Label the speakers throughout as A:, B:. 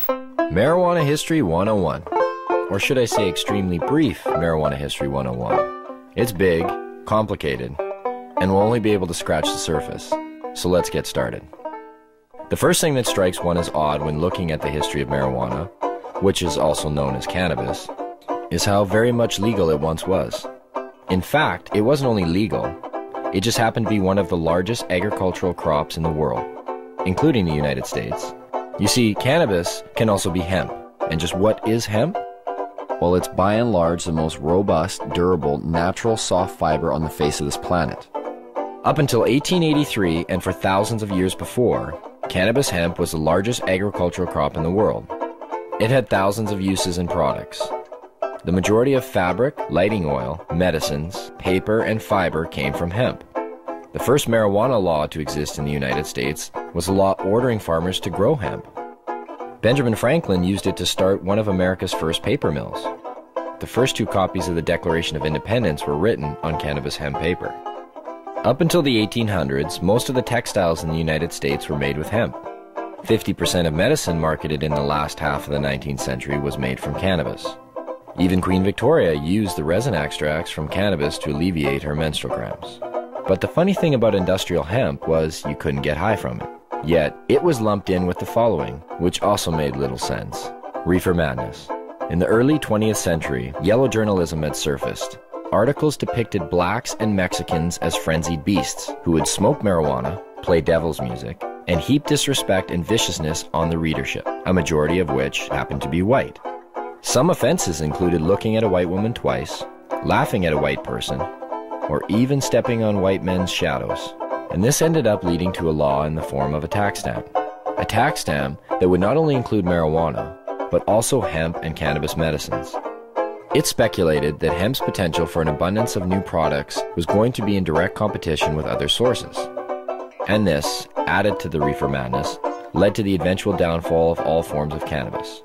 A: Marijuana History 101. Or should I say extremely brief Marijuana History 101. It's big, complicated, and we'll only be able to scratch the surface. So let's get started. The first thing that strikes one as odd when looking at the history of marijuana, which is also known as cannabis, is how very much legal it once was. In fact, it wasn't only legal, it just happened to be one of the largest agricultural crops in the world, including the United States. You see, cannabis can also be hemp. And just what is hemp? Well, it's by and large the most robust, durable, natural soft fiber on the face of this planet. Up until 1883, and for thousands of years before, cannabis hemp was the largest agricultural crop in the world. It had thousands of uses and products. The majority of fabric, lighting oil, medicines, paper, and fiber came from hemp. The first marijuana law to exist in the United States was a law ordering farmers to grow hemp. Benjamin Franklin used it to start one of America's first paper mills. The first two copies of the Declaration of Independence were written on cannabis hemp paper. Up until the 1800s, most of the textiles in the United States were made with hemp. 50% of medicine marketed in the last half of the 19th century was made from cannabis. Even Queen Victoria used the resin extracts from cannabis to alleviate her menstrual cramps. But the funny thing about industrial hemp was you couldn't get high from it. Yet, it was lumped in with the following, which also made little sense. Reefer madness. In the early 20th century, yellow journalism had surfaced. Articles depicted blacks and Mexicans as frenzied beasts who would smoke marijuana, play devil's music, and heap disrespect and viciousness on the readership, a majority of which happened to be white. Some offenses included looking at a white woman twice, laughing at a white person, or even stepping on white men's shadows. And this ended up leading to a law in the form of a tax stamp. A tax stamp that would not only include marijuana, but also hemp and cannabis medicines. It's speculated that hemp's potential for an abundance of new products was going to be in direct competition with other sources. And this, added to the reefer madness, led to the eventual downfall of all forms of cannabis.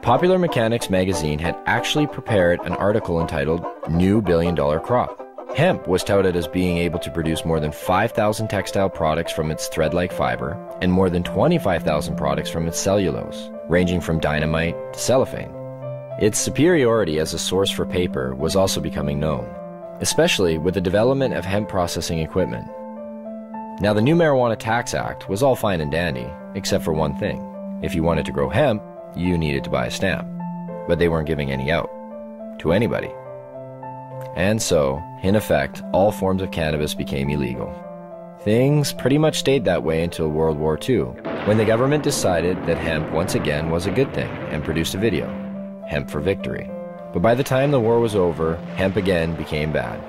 A: Popular Mechanics magazine had actually prepared an article entitled New Billion-Dollar Crop. Hemp was touted as being able to produce more than 5,000 textile products from its thread-like fiber and more than 25,000 products from its cellulose, ranging from dynamite to cellophane. Its superiority as a source for paper was also becoming known, especially with the development of hemp processing equipment. Now, the new Marijuana Tax Act was all fine and dandy, except for one thing. If you wanted to grow hemp, you needed to buy a stamp, but they weren't giving any out to anybody. And so, in effect, all forms of cannabis became illegal. Things pretty much stayed that way until World War II, when the government decided that hemp once again was a good thing and produced a video, Hemp for Victory. But by the time the war was over, hemp again became bad.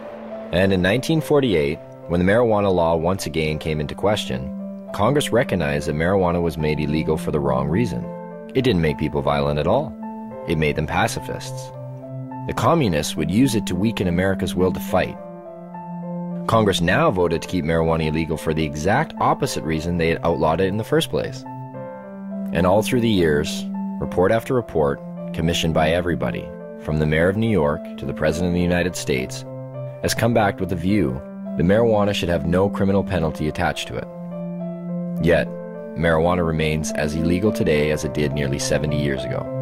A: And in 1948, when the marijuana law once again came into question, Congress recognized that marijuana was made illegal for the wrong reason. It didn't make people violent at all. It made them pacifists. The communists would use it to weaken America's will to fight. Congress now voted to keep marijuana illegal for the exact opposite reason they had outlawed it in the first place. And all through the years, report after report, commissioned by everybody, from the mayor of New York to the president of the United States, has come back with the view that marijuana should have no criminal penalty attached to it. Yet, marijuana remains as illegal today as it did nearly 70 years ago.